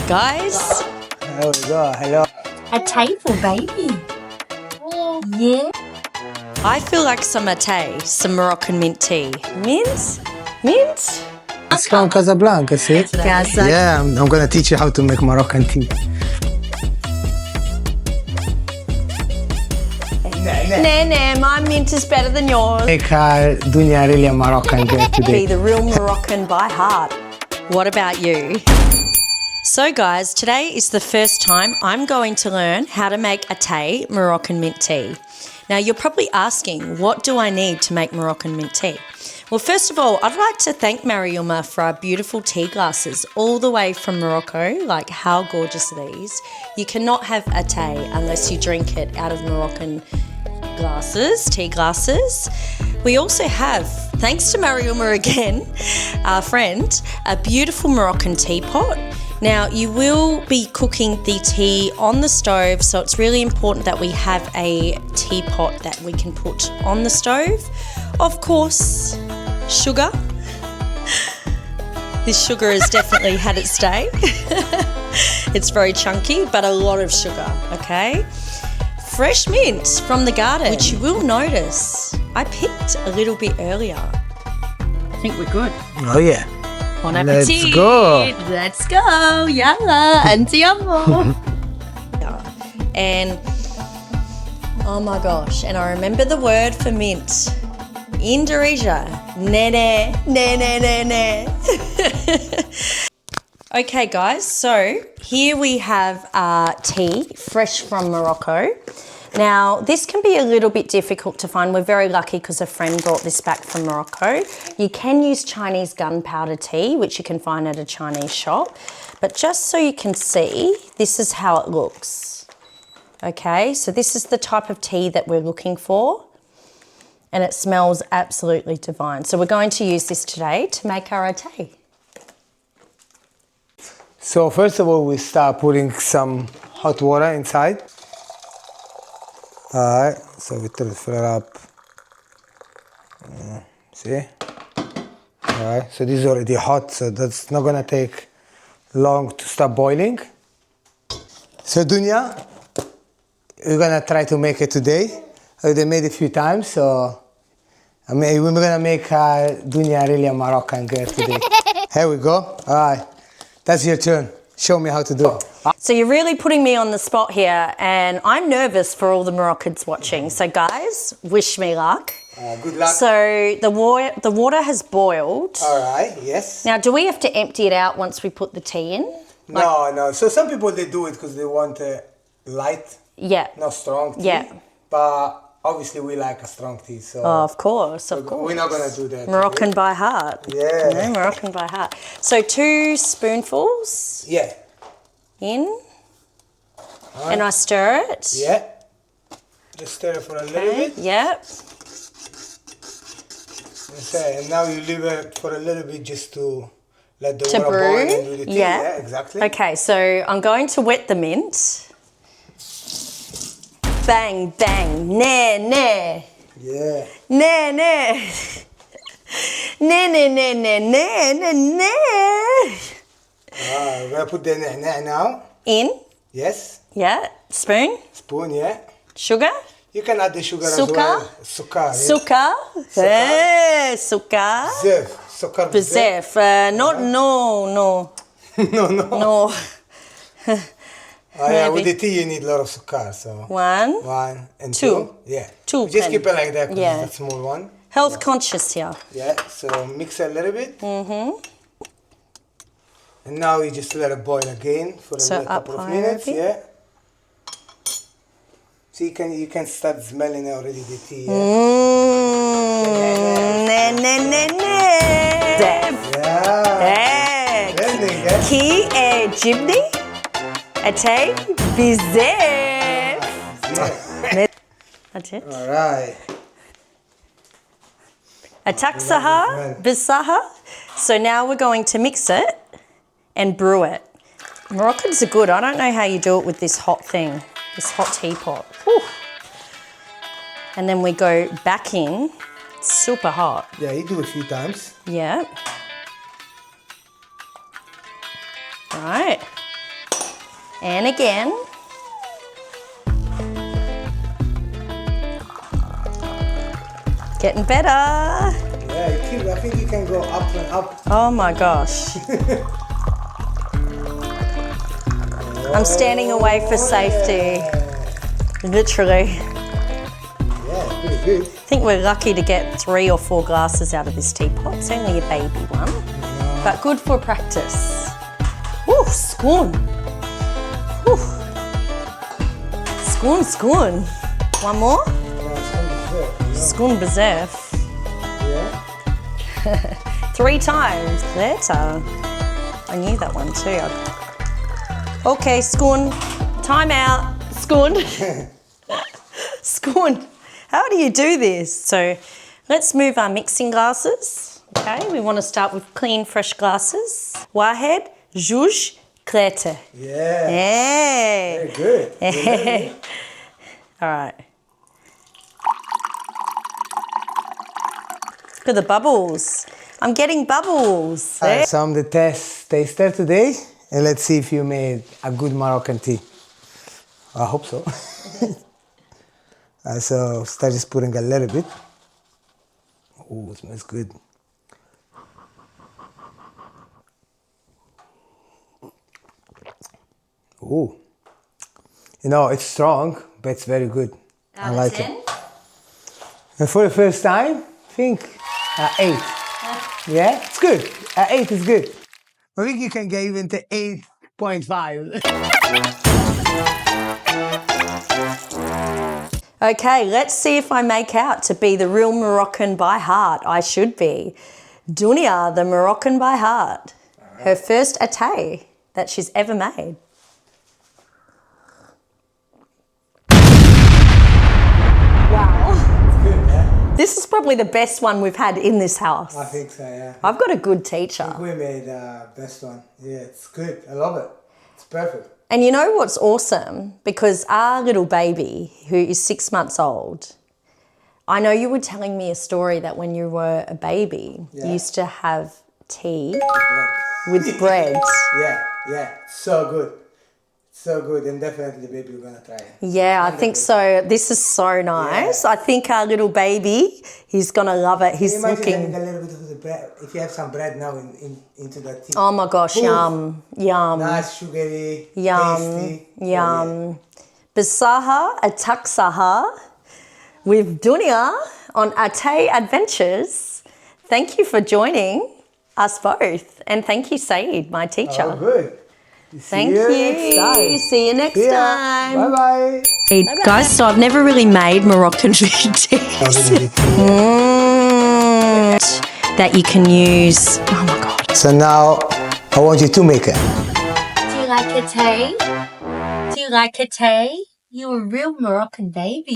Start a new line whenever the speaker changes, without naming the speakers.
guys.
There we go. Hello.
Atay for baby. Yeah.
I feel like some Atay, some Moroccan mint tea. Mint? Mint?
It's from Casablanca, see? Yeah, I'm gonna teach you how to make Moroccan tea.
Nah, my mint is better than yours.
Make our dunya really a Moroccan girl
Be
today.
the real Moroccan by heart. What about you? So guys, today is the first time I'm going to learn how to make Atay Moroccan mint tea. Now you're probably asking, what do I need to make Moroccan mint tea? Well, first of all, I'd like to thank Mariuma for our beautiful tea glasses all the way from Morocco. Like, how gorgeous are these? You cannot have Atay unless you drink it out of Moroccan glasses, tea glasses. We also have, thanks to Mariuma again, our friend, a beautiful Moroccan teapot. Now, you will be cooking the tea on the stove, so it's really important that we have a teapot that we can put on the stove. Of course, sugar. This sugar has definitely had its day. It's very chunky, but a lot of sugar, okay? Fresh mint from the garden, which you will notice I picked a little bit earlier. I think we're good.
Oh yeah.
Bon appetit.
Let's go.
Let's go. Yalla. Andiamo. And oh my gosh. And I remember the word for mint. Indonesia. Nene. Okay guys, so here we have tea, fresh from Morocco. Now, this can be a little bit difficult to find. We're very lucky because a friend brought this back from Morocco. You can use Chinese gunpowder tea, which you can find at a Chinese shop. But just so you can see, this is how it looks. Okay, so this is the type of tea that we're looking for. And it smells absolutely divine. So we're going to use this today to make our Atay.
So first of all, we start putting some hot water inside. Alright, so we fill it up. See? Alright, so this is already hot, so that's not gonna take long to start boiling. So Dunya, we're gonna try to make it today. I already made it a few times, so we're gonna make Dunya really a Moroccan girl today. Here we go. Alright, that's your turn. Show me how to do it.
So you're really putting me on the spot here, and I'm nervous for all the Moroccans watching. So guys, wish me luck.
Good luck.
So the water has boiled.
All right, yes.
Now, do we have to empty it out once we put the tea in?
No. So some people, they do it because they want light,
Yeah.
not strong tea.
Yeah.
But obviously we like a strong tea, so
Oh, of course.
we're not going to do that.
Moroccan by heart.
Yeah.
You know, Moroccan by heart. So 2 spoonfuls
Yeah.
in. Right. And I stir it.
Yeah. Just stir it for a little bit.
Yep.
Okay, and now you leave it for a little bit just to let the
To
water
brew.
boil and do the tea.
Yeah.
Yeah, exactly.
Okay, so I'm going to wet the mint. Bang, bang, ne.
Yeah.
Ne. Ne.
We're going to put the na'na' now.
In.
Yes.
Yeah. Spoon.
Spoon, yeah.
Sugar.
You can add the sugar as
Sukkar?
well. Sukkar.
Sukkar.
Sukkar.
Sukkar.
Bzef. Sukkar bzef.
Bzef. Not no.
No. Yeah, with
Maybe.
the tea you need a lot of sukkar, so
1.
1 and
2.
2. Yeah.
Two
Just
pen.
keep it like that because
Yeah.
it's a small one.
Health conscious here.
Yeah, so mix it a little bit. And now you just let it boil again for a couple of minutes. Yeah. So you can start smelling already the tea. Yeah.
Yeah.
Blending, yeah.
Qui est Jibni? Atay Bizef. That's it.
All right.
Ataksaha Bisaha. So now we're going to mix it and brew it. Moroccans are good. I don't know how you do it with this hot thing, this hot teapot. Whew. And then we go back in. It's super hot.
Yeah, you do it a few times.
Yeah. Right. And again. Getting better.
Yeah, I think you can go up and up.
Oh my gosh. I'm standing away for safety. Literally.
Yeah, pretty good.
I think we're lucky to get 3 or 4 glasses out of this teapot. It's only a baby one, but good for practice. Woo, skoon. Woo. Skoon, skoon. One more? Skoon bezef.
Yeah.
3 times. Later. I knew that one too. Okay, skoon. Time out. Skoon. Skoon. How do you do this? So let's move our mixing glasses. Okay, we want to start with clean, fresh glasses. Wahed, juj, klete.
Yeah.
Hey.
Very good.
Hey. All right. Look at the bubbles. I'm getting bubbles. There.
So I'm the test taster today, and let's see if you made a good Moroccan tea. I hope so. So start just putting a little bit. Oh, it smells good. Oh, you know, it's strong, but it's very good. I like it. And for the first time, I think 8. Yeah, it's good. 8 is good. I think you can get even to 8.5.
Okay, let's see if I make out to be the real Moroccan by heart. I should be. Dunia, the Moroccan by heart. Her first Atay that she's ever made. Wow.
Good, yeah?
This is probably the best one we've had in this house.
I think so, yeah.
I've got a good teacher.
We made the best one. Yeah, it's good. I love it. It's perfect.
And you know what's awesome? Because our little baby, who is 6 months old, I know you were telling me a story that when you were a baby, you used to have tea with bread.
Yeah. So good. So good. And definitely, baby, we're going to try it.
Yeah, I think so. This is so nice.
Yeah.
I think our little baby, he's going to love it. He's
Imagine
looking...
having a little bit of the bread. If you have some bread now into that tea.
Oh my gosh,
Oof.
yum, yum.
Nice, sugary,
Yum,
tasty.
yum.
Oh,
Bisaha, ataksaha, with Dunia on Atay Adventures. Thank you for joining us both. And thank you, Saeed, my teacher.
Oh, good.
Thank
See you
you.
next time.
See you next time.
Bye-bye.
Hey, guys, so I've never really made Moroccan mint teas that you can use. Oh my God.
So now I want you to make it.
Do you like Atay? Do you like Atay? You're a real Moroccan baby.